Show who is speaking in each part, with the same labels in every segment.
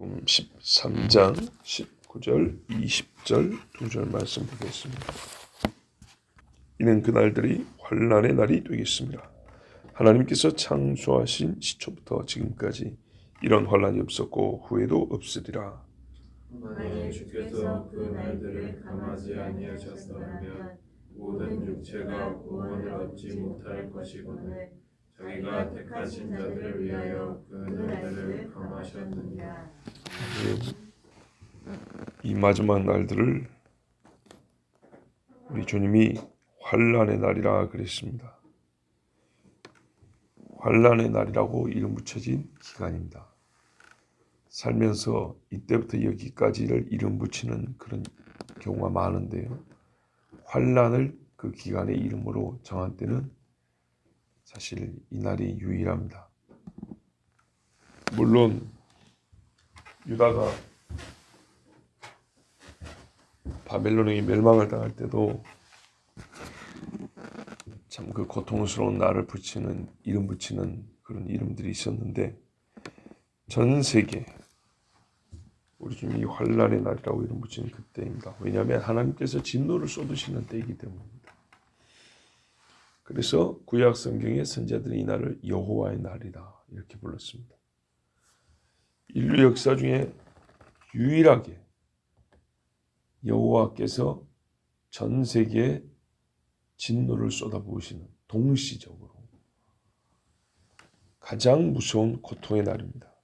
Speaker 1: 13장 19절 20절 2절 말씀 보겠습니다. 이는 그날들이 환난의 날이 되겠습니다. 하나님께서 창조하신 시초부터 지금까지 이런 환난이 없었고 후에도 없으리라.
Speaker 2: 만일 주께서 그 날들을 감하지 아니하셨더라면 모든 육체가 구원을 얻지 못할 것이거늘 자기가 택하신 자들을 위하여 그 날들을 감하셨느니라.
Speaker 1: 이 마지막 날들을 우리 주님이 환난의 날이라 그랬습니다. 환난의 날이라고 이름 붙여진 기간입니다. 살면서 이때부터 여기까지를 이름 붙이는 그런 경우가 많은데요. 환난을 그 기간의 이름으로 정한 때는 사실 이 날이 유일합니다. 물론 유다가 바벨론에게 멸망을 당할 때도 참 그 고통스러운 날을 붙이는 이름 붙이는 그런 이름들이 있었는데 전 세계 우리 주님이 환난의 날이라고 이름 붙이는 그때입니다. 왜냐하면 하나님께서 진노를 쏟으시는 때이기 때문입니다. 그래서 구약 성경의 선지자들이 이 날을 여호와의 날이다 이렇게 불렀습니다. 인류 역사 중에 유일하게 여호와께서 전 세계에 진노를 쏟아부으시는 동시적으로 가장 무서운 고통의 날입니다.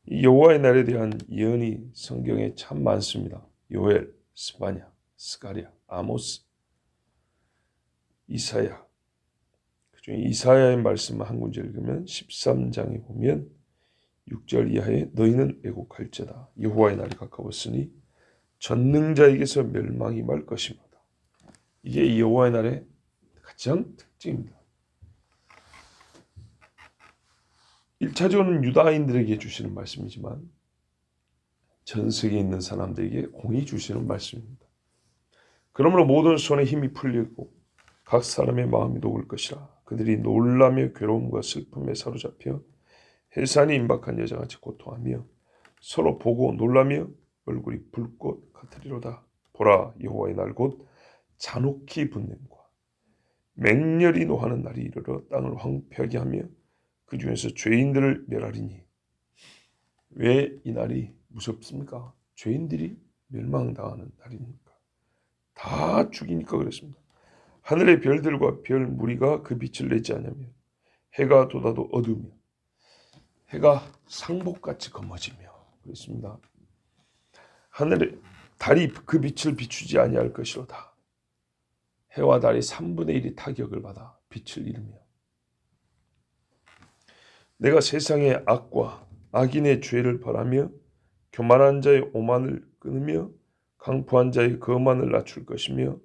Speaker 1: 이 여호와의 날에 대한 예언이 성경에 참 많습니다. 요엘, 스바냐, 스가랴, 아모스, 이사야. 그중에 이사야의 말씀을 한 군절 읽으면 13장에 보면 6절 이하에 너희는 애곡할지어다. 여호와의 날이 가까웠으니 전능자에게서 멸망이 말 것이마다. 이게 이 여호와의 날의 가장 특징입니다. 1차적으로는 유다인들에게 주시는 말씀이지만 전 세계에 있는 사람들에게 공히 주시는 말씀입니다. 그러므로 모든 손에 힘이 풀리고 각 사람의 마음이 녹을 것이라. 그들이 놀라며 괴로움과 슬픔에 사로잡혀 해산이 임박한 여자같이 고통하며 서로 보고 놀라며 얼굴이 불꽃 같으리로다. 보라, 여호와의 날 곧 잔혹히 분냄과 맹렬히 노하는 날이 이르러 땅을 황폐하게 하며 그 중에서 죄인들을 멸하리니. 왜 이 날이 무섭습니까? 죄인들이 멸망당하는 날이니까. 다 죽이니까 그렇습니다. 하늘의 별들과 별 무리가 그 빛을 내지 않으며 해가 돋아도 어두우며 해가 상복같이 검어지며 그렇습니다. 하늘의 달이 그 빛을 비추지 아니할 것이로다. 해와 달이 3분의 1이 타격을 받아 빛을 잃으며 내가 세상의 악과 악인의 죄를 벌하며 교만한 자의 오만을 끊으며 강포한 자의 거만을 낮출 것이며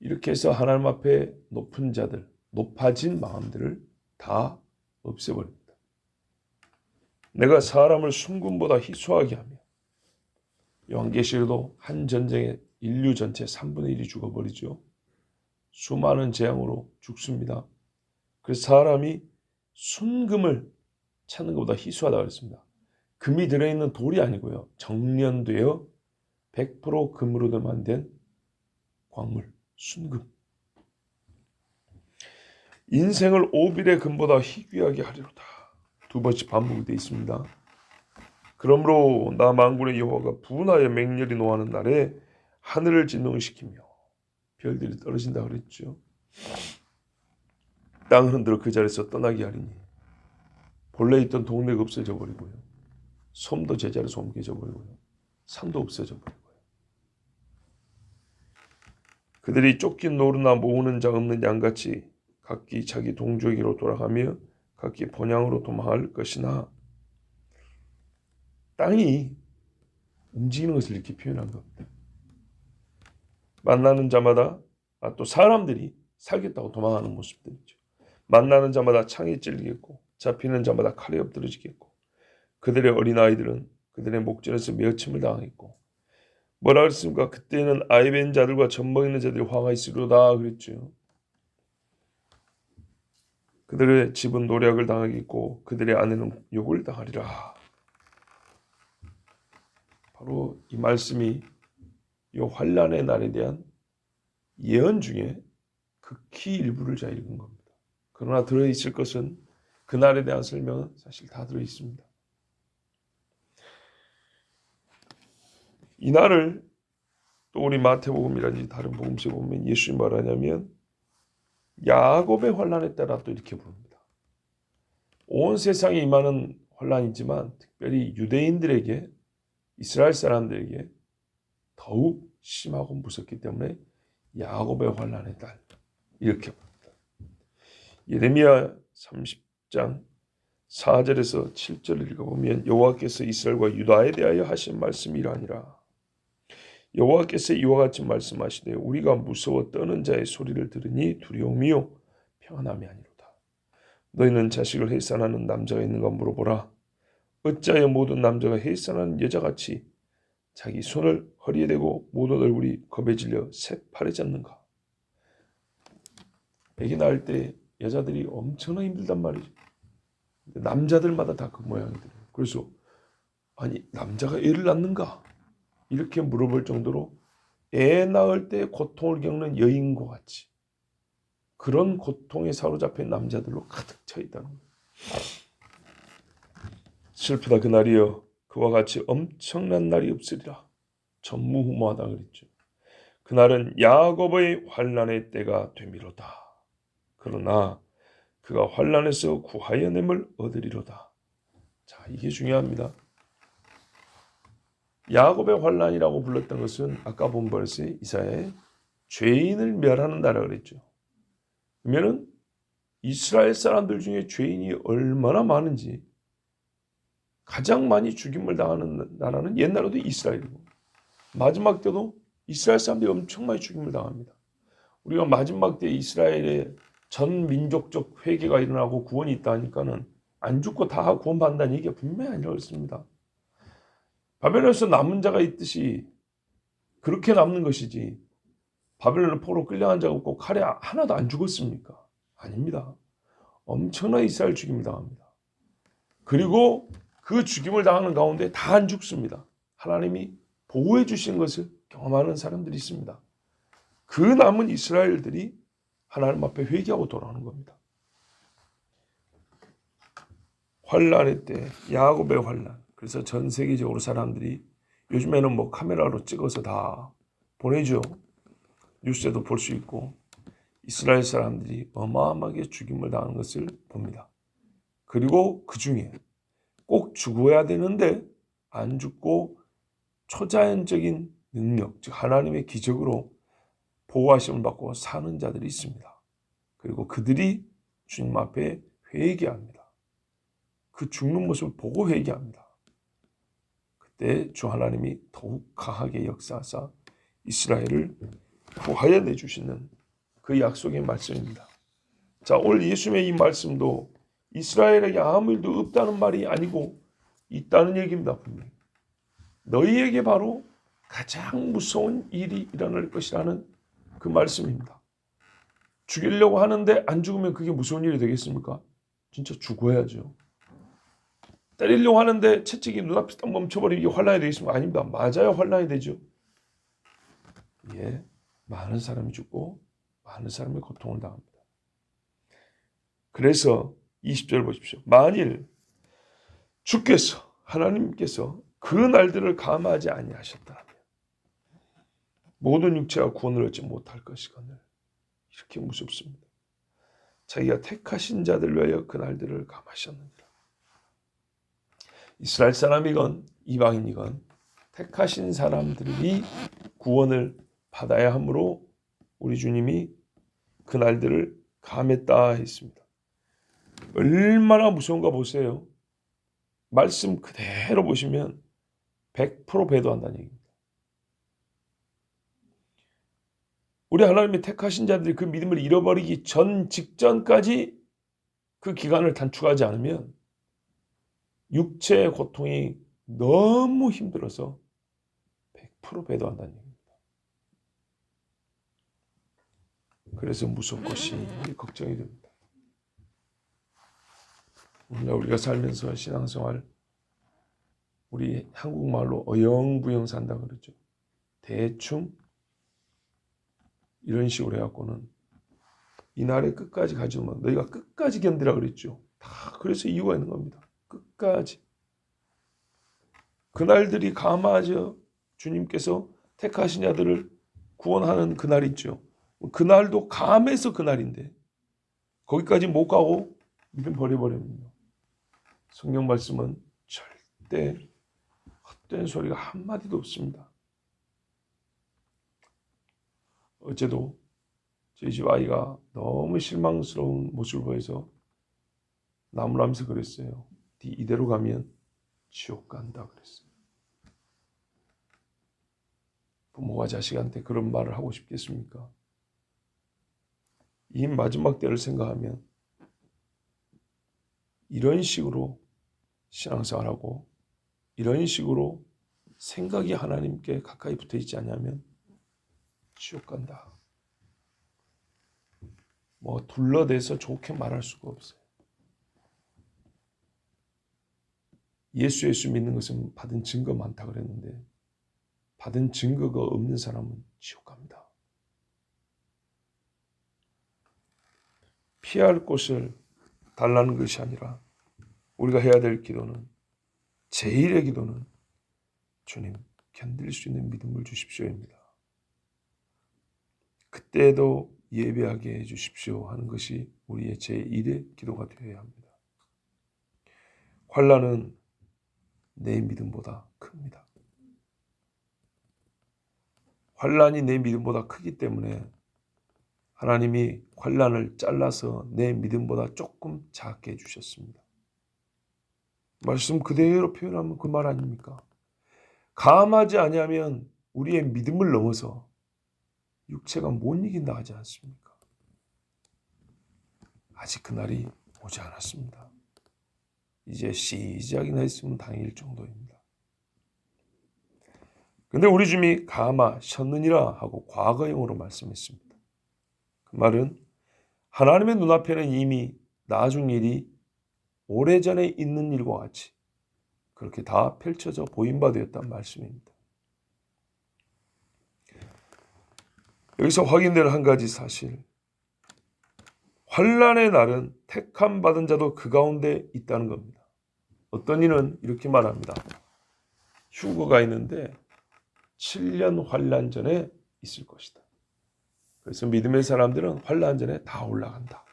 Speaker 1: 이렇게 해서 하나님 앞에 높은 자들, 높아진 마음들을 다 없애버립니다. 내가 사람을 순금보다 희소하게 하며 요한계시록도 한 전쟁에 인류 전체 3분의 1이 죽어버리죠. 수많은 재앙으로 죽습니다. 그래서 사람이 순금을 찾는 것보다 희소하다고 했습니다. 금이 들어있는 돌이 아니고요. 정련되어 100% 금으로 만든 광물, 순금. 인생을 오빌의 금보다 희귀하게 하리로다. 두 번씩 반복이 되어 있습니다. 그러므로 나 만군의 여호와가 분하여 맹렬히 노하는 날에 하늘을 진동시키며 별들이 떨어진다 그랬죠. 땅 흔들어 그 자리에서 떠나게 하리니 본래 있던 동네가 없어져 버리고요. 섬도 제자리에서 옮겨져 버리고요. 산도 없어져 버리고요. 그들이 쫓긴 노루나 모으는 자 없는 양같이 각기 자기 동족에게로 돌아가며 각기 본향으로 도망할 것이나 땅이 움직이는 것을 이렇게 표현한 겁니다. 만나는 자마다 또 사람들이 살겠다고 도망하는 모습들이죠. 만나는 자마다 창에 찔리겠고 잡히는 자마다 칼에 엎드러지겠고 그들의 어린아이들은 그들의 목전에서 메어침을 당하겠고 뭐라 그랬습니까? 그때는 아이벤 자들과 젖먹이는 자들이 화가 있으리로다 그랬죠. 그들의 집은 노략을 당하겠고 그들의 아내는 욕을 당하리라. 바로 이 말씀이 이 환난의 날에 대한 예언 중에 극히 일부를 제가 읽은 겁니다. 그러나 들어있을 것은 그 날에 대한 설명은 사실 다 들어있습니다. 이 날을 또 우리 마태복음이라든지 다른 복음서에 보면 예수님이 말하냐면 야곱의 환난에 따라 또 이렇게 부릅니다. 온 세상에 임하는 환난이지만 특별히 유대인들에게, 이스라엘 사람들에게 더욱 심하고 무섭기 때문에 야곱의 환난의 달, 이렇게 부릅니다. 예레미야 30장 4절에서 7절을 읽어보면 여호와께서 이스라엘과 유다에 대하여 하신 말씀이 이러하니라. 여호와께서 이와 같이 말씀하시되 우리가 무서워 떠는 자의 소리를 들으니 두려움이요 평안함이 아니로다. 너희는 자식을 해산하는 남자가 있는가 물어보라. 어찌하여 모든 남자가 해산하는 여자같이 자기 손을 허리에 대고 모든 얼굴이 겁에 질려 새파래졌는가. 아기 낳을 때 여자들이 엄청나 힘들단 말이죠. 남자들마다 다 그 모양이더래요. 그래서 아니 남자가 애를 낳는가? 이렇게 물어볼 정도로 애 낳을 때 고통을 겪는 여인과 같이 그런 고통에 사로잡힌 남자들로 가득 차 있다는 거예요. 슬프다 그날이여 그와 같이 엄청난 날이 없으리라. 전무후무하다 그랬죠. 그날은 야곱의 환난의 때가 되미로다. 그러나 그가 환난에서 구하여 냄을 얻으리로다. 자, 이게 중요합니다. 야곱의 환난이라고 불렀던 것은 아까 본 벌스에 이사야의 죄인을 멸하는 나라 그랬죠. 그러면은 이스라엘 사람들 중에 죄인이 얼마나 많은지 가장 많이 죽임을 당하는 나라는 옛날에도 이스라엘이고 마지막 때도 이스라엘 사람들이 엄청 많이 죽임을 당합니다. 우리가 마지막 때 이스라엘의 전 민족적 회개가 일어나고 구원이 있다 하니까는 안 죽고 다 구원받는다는 얘기가 분명히 아니라고 했습니다. 바벨론에서 남은 자가 있듯이 그렇게 남는 것이지 바벨론의 포로 끌려간 자가 없고 칼에 하나도 안 죽었습니까? 아닙니다. 엄청난 이스라엘 죽임을 당합니다. 그리고 그 죽임을 당하는 가운데 다 안 죽습니다. 하나님이 보호해 주신 것을 경험하는 사람들이 있습니다. 그 남은 이스라엘들이 하나님 앞에 회개하고 돌아오는 겁니다. 환난의 때, 야곱의 환난. 그래서 전 세계적으로 사람들이 요즘에는 뭐 카메라로 찍어서 다 보내죠. 뉴스에도 볼 수 있고 이스라엘 사람들이 어마어마하게 죽임을 당하는 것을 봅니다. 그리고 그 중에 꼭 죽어야 되는데 안 죽고 초자연적인 능력, 즉 하나님의 기적으로 보호하심을 받고 사는 자들이 있습니다. 그리고 그들이 주님 앞에 회개합니다. 그 죽는 모습을 보고 회개합니다. 그때 주 하나님이 더욱 강하게 역사하사 이스라엘을 구하여 내주시는 그 약속의 말씀입니다. 자, 오늘 예수님의 이 말씀도 이스라엘에게 아무 일도 없다는 말이 아니고 있다는 얘기입니다. 분명히. 너희에게 바로 가장 무서운 일이 일어날 것이라는 그 말씀입니다. 죽이려고 하는데 안 죽으면 그게 무서운 일이 되겠습니까? 진짜 죽어야죠. 때리려고 하는데 채찍이 눈앞에 딱 멈춰버리면 이게 환난이 되겠습니까? 아닙니다. 맞아야 환난이 되죠. 예, 많은 사람이 죽고 많은 사람이 고통을 당합니다. 그래서 20절 보십시오. 만일 주께서 하나님께서 그 날들을 감하지 아니하셨다면 모든 육체가 구원을 얻지 못할 것이거늘. 이렇게 무섭습니다. 자기가 택하신 자들 위하여 그 날들을 감하셨느니라. 이스라엘 사람이건 이방인이건 택하신 사람들이 구원을 받아야 하므로 우리 주님이 그 날들을 감했다 했습니다. 얼마나 무서운가 보세요. 말씀 그대로 보시면 100% 배도한다는 얘기입니다. 우리 하나님이 택하신 자들이 그 믿음을 잃어버리기 직전까지 그 기간을 단축하지 않으면 육체의 고통이 너무 힘들어서 100% 배도한다는 얘기입니다. 그래서 무섭고 심히 걱정이 됩니다. 오늘 우리가 살면서 신앙생활 우리 한국말로 어영부영 산다 그러죠. 대충 이런 식으로 해갖고는 이날의 끝까지 가지면 너희가 끝까지 견디라 그랬죠. 다 그래서 이유가 있는 겁니다. 끝까지. 그날들이 감하죠. 주님께서 택하신 자들을 구원하는 그날 있죠. 그날도 감해서 그날인데 거기까지 못 가고 믿음 버려버립니다. 성경 말씀은 절대 헛된 소리가 한마디도 없습니다. 어제도 저희 집 아이가 너무 실망스러운 모습을 보여서 나무라면서 그랬어요. 네 이대로 가면 지옥 간다 그랬어요. 부모가 자식한테 그런 말을 하고 싶겠습니까? 이 마지막 때를 생각하면 이런 식으로 신앙생활하고 이런 식으로 생각이 하나님께 가까이 붙어 있지 않냐면 지옥 간다. 뭐 둘러대서 좋게 말할 수가 없어요. 예수 믿는 것은 받은 증거 많다 그랬는데 받은 증거가 없는 사람은 지옥 갑니다. 피할 곳을 달라는 것이 아니라 우리가 해야 될 기도는 제일의 기도는 주님 견딜 수 있는 믿음을 주십시오입니다. 그때도 예배하게 해주십시오 하는 것이 우리의 제1의 기도가 되어야 합니다. 환난은 내 믿음보다 큽니다. 환난이 내 믿음보다 크기 때문에 하나님이 환난을 잘라서 내 믿음보다 조금 작게 해주셨습니다. 말씀 그대로 표현하면 그 말 아닙니까? 감하지 아니하면 우리의 믿음을 넘어서 육체가 못 이긴다 하지 않습니까? 아직 그날이 오지 않았습니다. 이제 시작이나 했으면 당일 정도입니다. 근데 우리 주님이 감하셨느니라 하고 과거형으로 말씀했습니다. 그 말은 하나님의 눈앞에는 이미 나중 일이 오래전에 있는 일과 같이 그렇게 다 펼쳐져 보인 바 되었다는 말씀입니다. 여기서 확인되는 한 가지 사실, 환난의 날은 택함 받은 자도 그 가운데 있다는 겁니다. 어떤 이는 이렇게 말합니다. 휴거가 있는데 7년 환난 전에 있을 것이다. 그래서 믿음의 사람들은 환난 전에 다 올라간다.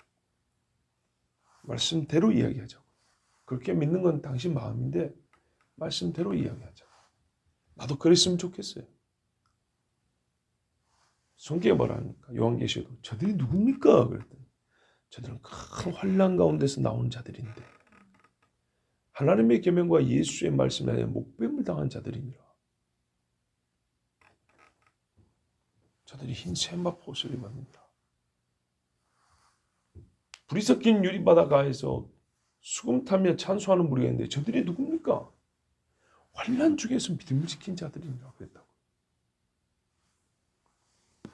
Speaker 1: 말씀대로 이야기하자고. 그렇게 믿는 건 당신 마음인데 말씀대로 이야기하자고. 나도 그랬으면 좋겠어요. 성경에 뭐라니까? 요한계시록 저들이 누굽니까? 그랬더니 저들은 큰 환난 가운데서 나온 자들인데 하나님의 계명과 예수의 말씀에 목뱀을 당한 자들이니라. 저들이 흰 세마포 옷을 입었습니다. 불이 섞인 유리바다가에서 수금 타며 찬송하는 무리가 있는데 저들이 누굽니까? 환난 중에서 믿음을 지킨 자들이니라 그랬다고.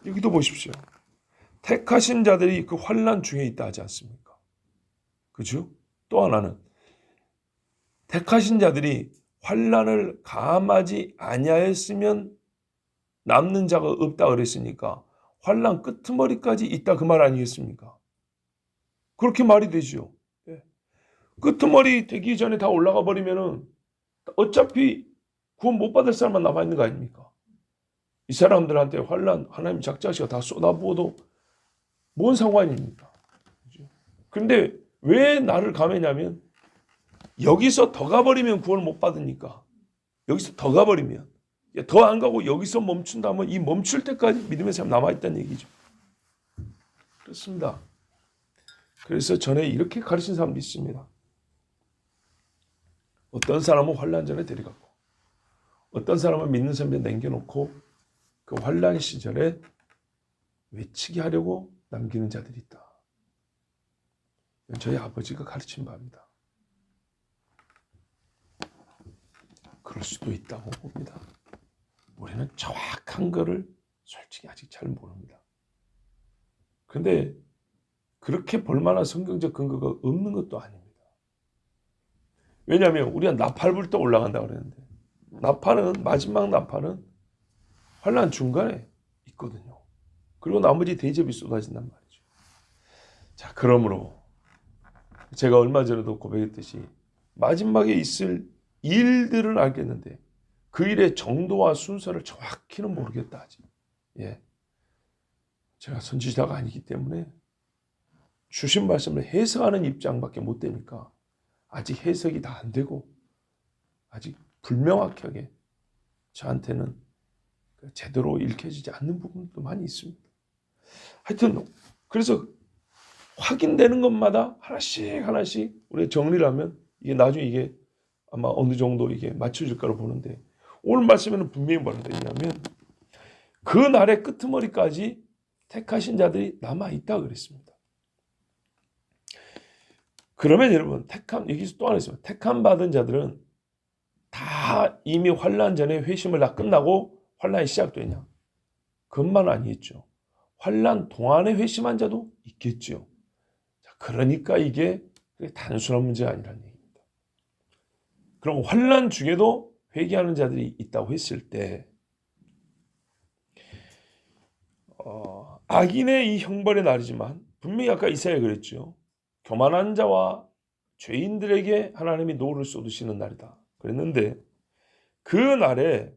Speaker 1: 여기도 보십시오. 택하신 자들이 그 환난 중에 있다 하지 않습니까? 그죠? 또 하나는 택하신 자들이 환난을 감하지 아니하였으면 남는 자가 없다 그랬으니까 환난 끄트머리까지 있다 그 말 아니겠습니까? 그렇게 말이 되죠. 끄트머리 되기 전에 다 올라가 버리면은 어차피 구원 못 받을 사람만 남아 있는 거 아닙니까? 이 사람들한테 환난 하나님 작자시가 다 쏟아부어도 뭔 상관입니까? 그런데 왜 나를 감했냐면 여기서 더 가버리면 구원을 못 받으니까. 여기서 더 가버리면 더 안 가고 여기서 멈춘다면 이 멈출 때까지 믿음의 사람 남아있다는 얘기죠. 그렇습니다. 그래서 전에 이렇게 가르친 사람도 있습니다. 어떤 사람은 환난 전에 데려가고 어떤 사람은 믿는 사람에 남겨놓고 그 환난 시절에 외치게 하려고 남기는 자들이 있다. 저희 아버지가 가르친 바입니다. 그럴 수도 있다고 봅니다. 우리는 정확한 거를 솔직히 아직 잘 모릅니다. 그런데 그렇게 볼만한 성경적 근거가 없는 것도 아닙니다. 왜냐하면 우리가 나팔불 때 올라간다고 그랬는데 나팔은 마지막 나팔은 환난 중간에 있거든요. 그리고 나머지 대접이 쏟아진단 말이죠. 자, 그러므로 제가 얼마 전에도 고백했듯이 마지막에 있을 일들을 알겠는데 그 일의 정도와 순서를 정확히는 모르겠다 아직. 예, 제가 선지자가 아니기 때문에 주신 말씀을 해석하는 입장밖에 못 되니까 아직 해석이 다 안 되고 아직 불명확하게 저한테는 제대로 읽혀지지 않는 부분도 많이 있습니다. 하여튼 그래서 확인되는 것마다 하나씩 우리 정리를 하면 이게 나중에 이게 아마 어느 정도 이게 맞춰질 거라고 보는데 오늘 말씀에는 분명히 뭐라고 되어 있냐면 그 날의 끄트머리까지 택하신 자들이 남아있다 그랬습니다. 그러면 여러분 여기서 또 하나 있습니다. 택함 받은 자들은 다 이미 환난 전에 회심을 다 끝나고 환난이 시작되냐? 그것만 아니겠죠. 환난 동안에 회심한 자도 있겠죠. 그러니까 이게 단순한 문제가 아니라는 얘기입니다. 그럼 환난 중에도 회개하는 자들이 있다고 했을 때 악인의 이 형벌의 날이지만 분명히 아까 이사야가 그랬죠. 교만한 자와 죄인들에게 하나님이 노를 쏟으시는 날이다. 그랬는데 그 날에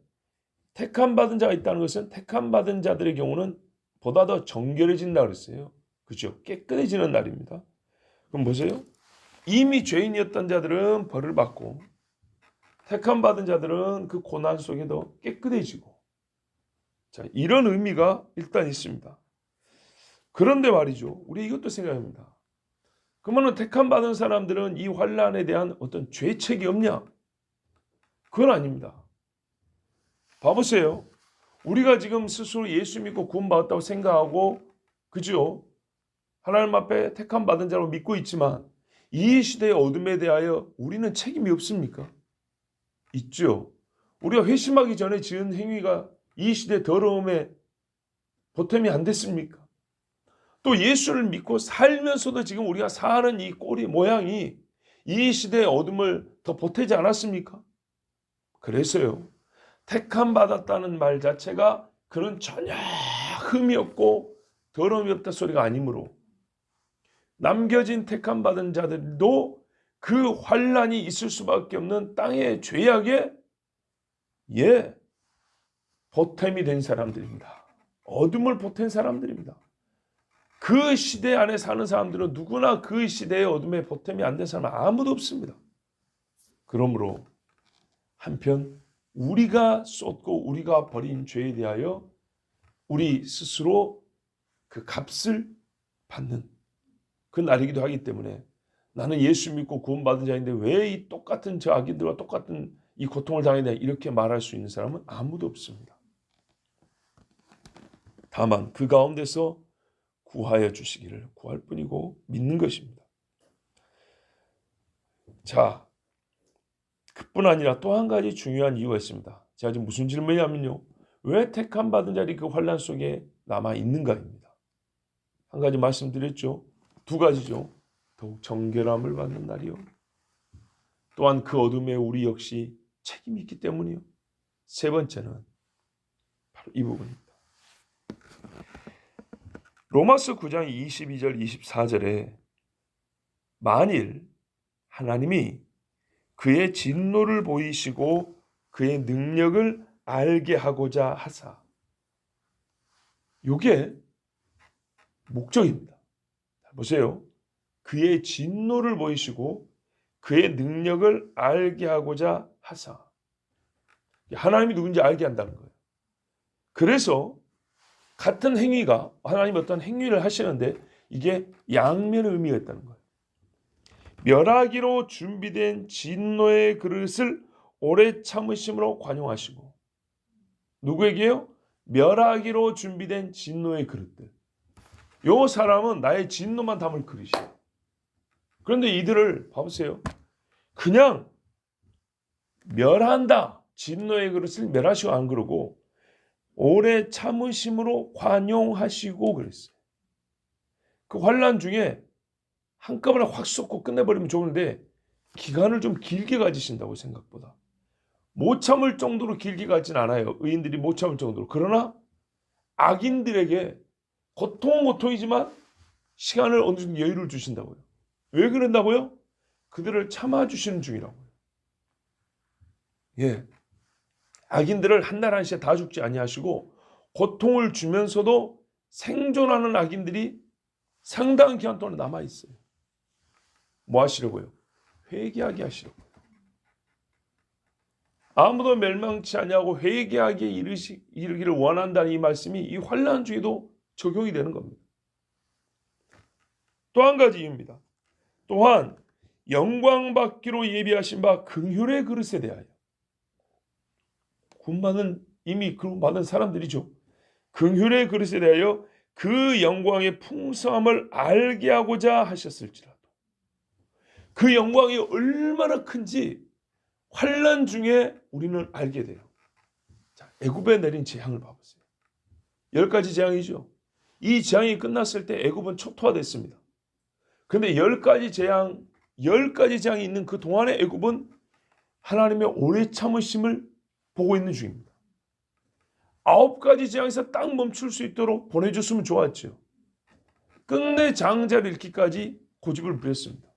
Speaker 1: 택함 받은 자가 있다는 것은 택함 받은 자들의 경우는 보다 더 정결해진다 그랬어요. 그죠? 깨끗해지는 날입니다. 그럼 보세요. 이미 죄인이었던 자들은 벌을 받고 택함 받은 자들은 그 고난 속에 더 깨끗해지고 자, 이런 의미가 일단 있습니다. 그런데 말이죠. 우리 이것도 생각합니다. 그러면 택함 받은 사람들은 이 환난에 대한 어떤 죄책이 없냐? 그건 아닙니다. 봐보세요. 우리가 지금 스스로 예수 믿고 구원받았다고 생각하고 그죠? 하나님 앞에 택함 받은 자로 믿고 있지만 이 시대의 어둠에 대하여 우리는 책임이 없습니까? 있죠. 우리가 회심하기 전에 지은 행위가 이 시대의 더러움에 보탬이 안 됐습니까? 또 예수를 믿고 살면서도 지금 우리가 사는 이 꼴이 모양이 이 시대의 어둠을 더 보태지 않았습니까? 그래서요. 택함 받았다는 말 자체가 그런 전혀 흠이 없고 더러움이 없다 소리가 아니므로 남겨진 택함 받은 자들도 그 환난이 있을 수밖에 없는 땅의 죄악에 보탬이 된 사람들입니다. 어둠을 보탠 사람들입니다. 그 시대 안에 사는 사람들은 누구나 그 시대의 어둠에 보탬이 안 된 사람은 아무도 없습니다. 그러므로 한편 우리가 쏟고 우리가 벌인 죄에 대하여 우리 스스로 그 값을 받는 그 날이기도 하기 때문에 나는 예수 믿고 구원받은 자인데 왜 이 똑같은 저 악인들과 똑같은 이 고통을 당해야 되냐 이렇게 말할 수 있는 사람은 아무도 없습니다. 다만 그 가운데서 구하여 주시기를 구할 뿐이고 믿는 것입니다. 자, 그뿐 아니라 또 한 가지 중요한 이유가 있습니다. 제가 지금 무슨 질문이냐면요. 왜 택함 받은 자들이 그 환난 속에 남아 있는가입니다. 한 가지 말씀드렸죠. 두 가지죠. 더욱 정결함을 받는 날이요. 또한 그 어둠에 우리 역시 책임이 있기 때문이요. 세 번째는 바로 이 부분입니다. 로마서 9장 22절 24절에 만일 하나님이 그의 진노를 보이시고 그의 능력을 알게 하고자 하사 이게 목적입니다. 보세요. 그의 진노를 보이시고 그의 능력을 알게 하고자 하사 하나님이 누군지 알게 한다는 거예요. 그래서 같은 행위가 하나님이 어떤 행위를 하시는데 이게 양면의 의미가 있다는 거예요. 멸하기로 준비된 진노의 그릇을 오래 참으심으로 관용하시고 누구에게요? 멸하기로 준비된 진노의 그릇들. 요 사람은 나의 진노만 담을 그릇이에요. 그런데 이들을 봐보세요. 그냥 멸한다. 진노의 그릇을 멸하시고 안 그러고 오래 참으심으로 관용하시고 그랬어요. 그 환난 중에 한꺼번에 확 쏟고 끝내버리면 좋은데 기간을 좀 길게 가지신다고 생각보다 못 참을 정도로 길게 가진 않아요. 의인들이 못 참을 정도로. 그러나 악인들에게 고통은 고통이지만 시간을 어느 정도 여유를 주신다고요. 왜 그런다고요? 그들을 참아주시는 중이라고요. 예, 악인들을 한날 한시에 다 죽지 아니하시고 고통을 주면서도 생존하는 악인들이 상당한 기간 동안 남아 있어요. 뭐 하시려고요? 회개하게 하시려고요. 아무도 멸망치 아니하고 회개하게 이르기를 원한다는 이 말씀이 이 환난 중에도 적용이 되는 겁니다. 또 한 가지 이유입니다. 또한 영광 받기로 예비하신 바 긍휼의 그릇에 대하여 구원받은 이미 구원받은 사람들이죠. 긍휼의 그릇에 대하여 그 영광의 풍성함을 알게 하고자 하셨을지라도 그 영광이 얼마나 큰지 환난 중에 우리는 알게 돼요. 자, 애굽에 내린 재앙을 봐보세요. 10가지 재앙이죠. 이 재앙이 끝났을 때 애굽은 초토화됐습니다. 그런데 10가지 재앙이 있는 그 동안에 애굽은 하나님의 오래 참으심을 보고 있는 중입니다. 9가지 재앙에서 딱 멈출 수 있도록 보내줬으면 좋았죠. 끝내 장자를 잃기까지 고집을 부렸습니다.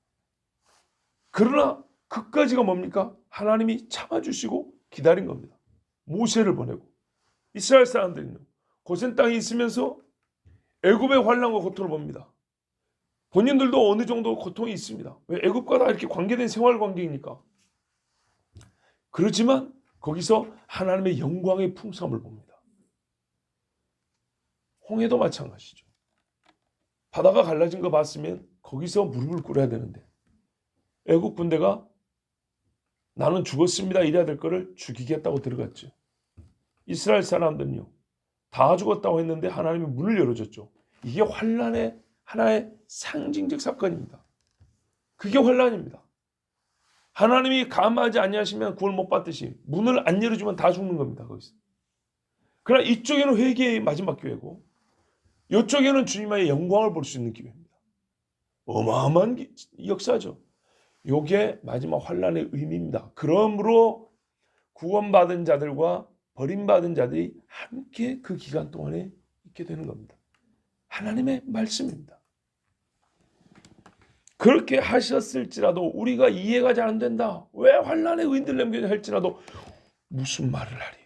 Speaker 1: 그러나 그까지가 뭡니까? 하나님이 참아주시고 기다린 겁니다. 모세를 보내고 이스라엘 사람들은요, 고센 땅에 있으면서 애굽의 환난과 고통을 봅니다. 본인들도 어느 정도 고통이 있습니다. 왜? 애굽과 다 이렇게 관계된 생활 관계이니까. 그렇지만 거기서 하나님의 영광의 풍성함을 봅니다. 홍해도 마찬가지죠. 바다가 갈라진 거 봤으면 거기서 무릎을 꿇어야 되는데 애국 군대가 나는 죽었습니다 이래야 될 거를 죽이겠다고 들어갔죠. 이스라엘 사람들은요, 다 죽었다고 했는데 하나님이 문을 열어줬죠. 이게 환난의 하나의 상징적 사건입니다. 그게 환난입니다. 하나님이 감하지 아니하시면 구원 못 받듯이 문을 안 열어주면 다 죽는 겁니다. 거기서. 그러나 이쪽에는 회개의 마지막 기회고 이쪽에는 주님의 영광을 볼 수 있는 기회입니다. 어마어마한 역사죠. 이게 마지막 환난의 의미입니다. 그러므로 구원받은 자들과 버림받은 자들이 함께 그 기간 동안에 있게 되는 겁니다. 하나님의 말씀입니다. 그렇게 하셨을지라도 우리가 이해가 잘 안 된다. 왜 환난의 의인들 남겨야 할지라도 무슨 말을 하리요.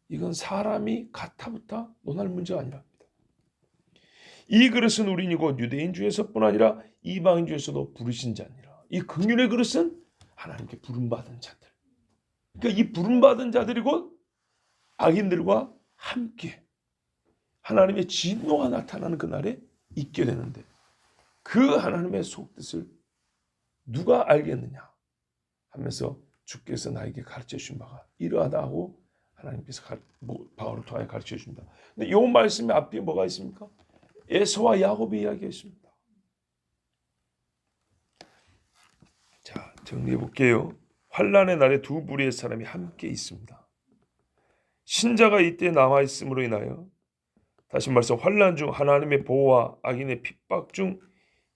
Speaker 1: 이건 사람이 가타부타 논할 문제가 아니랍니다. 이 그릇은 우리니 곧 유대인 중에서뿐 아니라 이방인 중에서도 부르신 자니라. 이 긍휼의 그릇은 하나님께 부름받은 자들. 그러니까 이 부름받은 자들이 곧 악인들과 함께 하나님의 진노가 나타나는 그날에 있게 되는데 그 하나님의 속뜻을 누가 알겠느냐 하면서 주께서 나에게 가르쳐 주신 바가 이러하다 하고 하나님께서 바울을 통하여 가르쳐 주십니다. 근데 이 말씀의 앞뒤에 뭐가 있습니까? 에서와 야곱의 이야기가 있습니다. 자, 정리해 볼게요. 환난의 날에 두 부류의 사람이 함께 있습니다. 신자가 이때 남아 있음으로 인하여 다시 말해서 환난 중 하나님의 보호와 악인의 핍박 중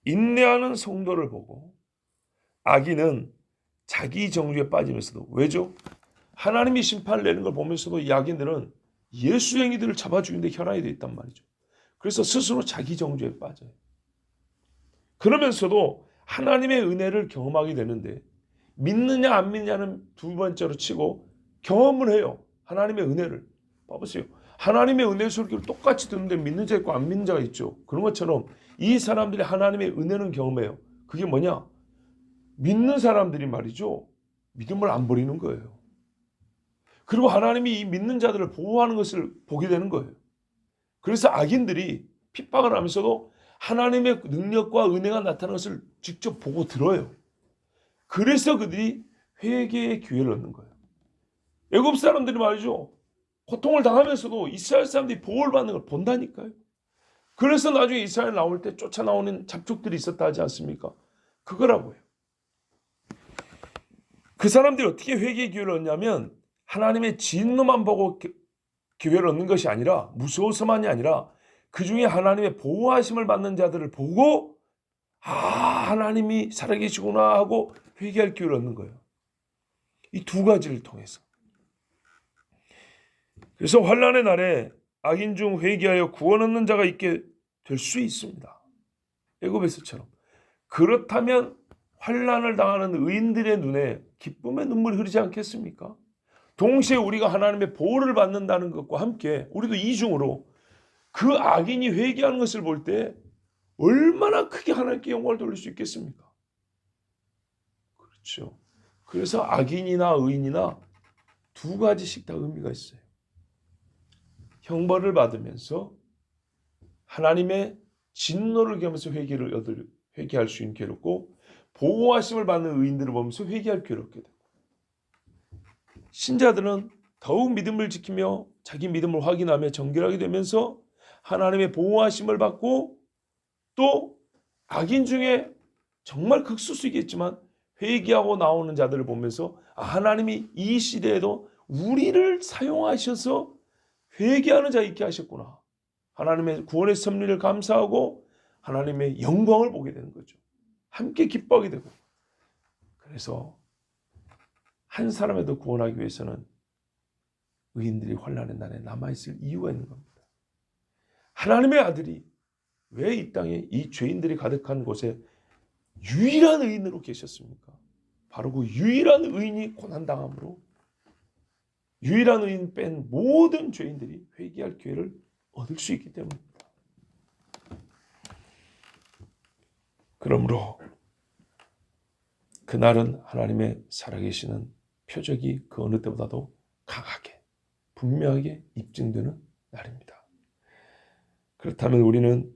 Speaker 1: 인내하는 성도를 보고 악인은 자기 정죄에 빠지면서도 왜죠? 하나님이 심판을 내는 걸 보면서도 이 악인들은 예수행위들을 잡아 죽이는데 혈안이 되어 있단 말이죠. 그래서 스스로 자기 정죄에 빠져요. 그러면서도 하나님의 은혜를 경험하게 되는데 믿느냐 안 믿느냐는 두 번째로 치고 경험을 해요. 하나님의 은혜를. 봐보세요. 하나님의 은혜 소리를 똑같이 듣는데 믿는 자 있고 안 믿는 자가 있죠. 그런 것처럼 이 사람들이 하나님의 은혜는 경험해요. 그게 뭐냐? 믿는 사람들이 말이죠. 믿음을 안 버리는 거예요. 그리고 하나님이 이 믿는 자들을 보호하는 것을 보게 되는 거예요. 그래서 악인들이 핍박을 하면서도 하나님의 능력과 은혜가 나타나는 것을 직접 보고 들어요. 그래서 그들이 회개의 기회를 얻는 거예요. 애굽 사람들이 말이죠. 고통을 당하면서도 이스라엘 사람들이 보호를 받는 걸 본다니까요. 그래서 나중에 이스라엘 나올 때 쫓아나오는 잡족들이 있었다 하지 않습니까? 그거라고요. 그 사람들이 어떻게 회개의 기회를 얻냐면 하나님의 진노만 보고 기회를 얻는 것이 아니라 무서워서만이 아니라 그 중에 하나님의 보호하심을 받는 자들을 보고 하나님이 살아계시구나 하고 회개할 기회를 얻는 거예요. 이 두 가지를 통해서. 그래서 환난의 날에 악인 중 회개하여 구원 얻는 자가 있게 될 수 있습니다. 애굽에서처럼. 그렇다면 환난을 당하는 의인들의 눈에 기쁨의 눈물이 흐르지 않겠습니까? 동시에 우리가 하나님의 보호를 받는다는 것과 함께 우리도 이중으로 그 악인이 회개하는 것을 볼 때 얼마나 크게 하나님께 영광을 돌릴 수 있겠습니까? 그렇죠. 그래서 악인이나 의인이나 두 가지씩 다 의미가 있어요. 형벌을 받으면서 하나님의 진노를 겪으면서 회개할 수 있는 괴롭고, 보호하심을 받는 의인들을 보면서 회개할 괴롭게 되고, 신자들은 더욱 믿음을 지키며 자기 믿음을 확인하며 정결하게 되면서 하나님의 보호하심을 받고, 또 악인 중에 정말 극소수이겠지만 회개하고 나오는 자들을 보면서 하나님이 이 시대에도 우리를 사용하셔서 회개하는 자 있게 하셨구나. 하나님의 구원의 섭리를 감사하고 하나님의 영광을 보게 되는 거죠. 함께 기뻐하게 되고. 그래서 한 사람에도 구원하기 위해서는 의인들이 환난의 날에 남아있을 이유가 있는 겁니다. 하나님의 아들이 왜 이 땅에 이 죄인들이 가득한 곳에 유일한 의인으로 계셨습니까? 바로 그 유일한 의인이 고난당함으로 유일한 의인 뺀 모든 죄인들이 회개할 기회를 얻을 수 있기 때문입니다. 그러므로 그날은 하나님의 살아계시는 표적이 그 어느 때보다도 강하게 분명하게 입증되는 날입니다. 그렇다면 우리는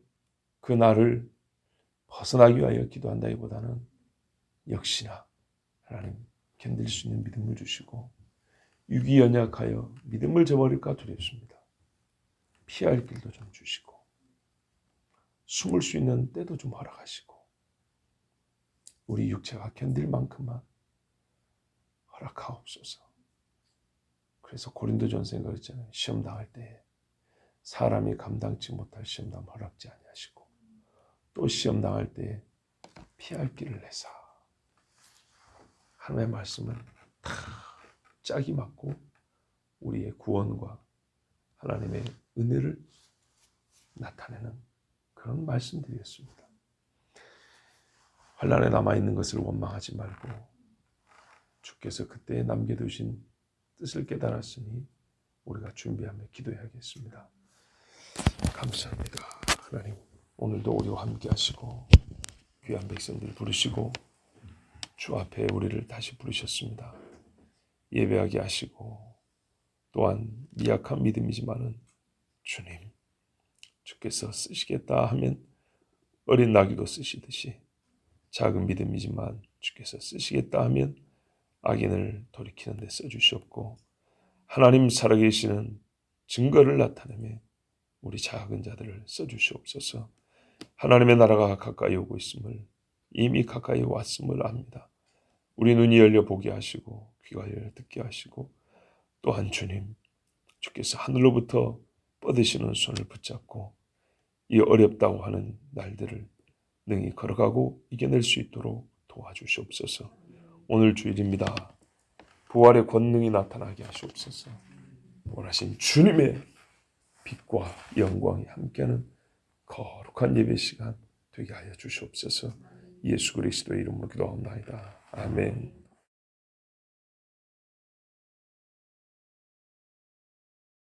Speaker 1: 그 날을 벗어나기 위하여 기도한다기보다는 역시나 하나님 견딜 수 있는 믿음을 주시고, 육이 연약하여 믿음을 저버릴까 두렵습니다. 피할 길도 좀 주시고, 숨을 수 있는 때도 좀 허락하시고, 우리 육체가 견딜 만큼만 허락하옵소서. 그래서 고린도전서에 그랬잖아요. 시험 당할 때에 사람이 감당치 못할 시험 당함 허락지 아니하시고, 또 시험 당할 때에 피할 길을 내사. 하나님의 말씀은 다 짝이 맞고 우리의 구원과 하나님의 은혜를 나타내는 그런 말씀드리겠습니다. 환난에 남아있는 것을 원망하지 말고 주께서 그때에 남겨두신 뜻을 깨달았으니 우리가 준비하며 기도해야겠습니다. 감사합니다. 하나님, 오늘도 우리와 함께 하시고 귀한 백성들 부르시고 주 앞에 우리를 다시 부르셨습니다. 예배하게 하시고, 또한 미약한 믿음이지만은 주님, 주께서 쓰시겠다 하면 어린 나귀도 쓰시듯이 작은 믿음이지만 주께서 쓰시겠다 하면 악인을 돌이키는 데 써주시옵고, 하나님 살아계시는 증거를 나타내며 우리 작은 자들을 써주시옵소서. 하나님의 나라가 가까이 오고 있음을, 이미 가까이 왔음을 압니다. 우리 눈이 열려 보게 하시고 귀가 열려 듣게 하시고, 또한 주님, 주께서 하늘로부터 뻗으시는 손을 붙잡고 이 어렵다고 하는 날들을 능히 걸어가고 이겨낼 수 있도록 도와주시옵소서. 오늘 주일입니다. 부활의 권능이 나타나게 하시옵소서. 원하신 주님의 빛과 영광이 함께하는 거룩한 예배 시간 되게 하여 주시옵소서. 예수 그리스도의 이름으로 기도합니다. 아멘.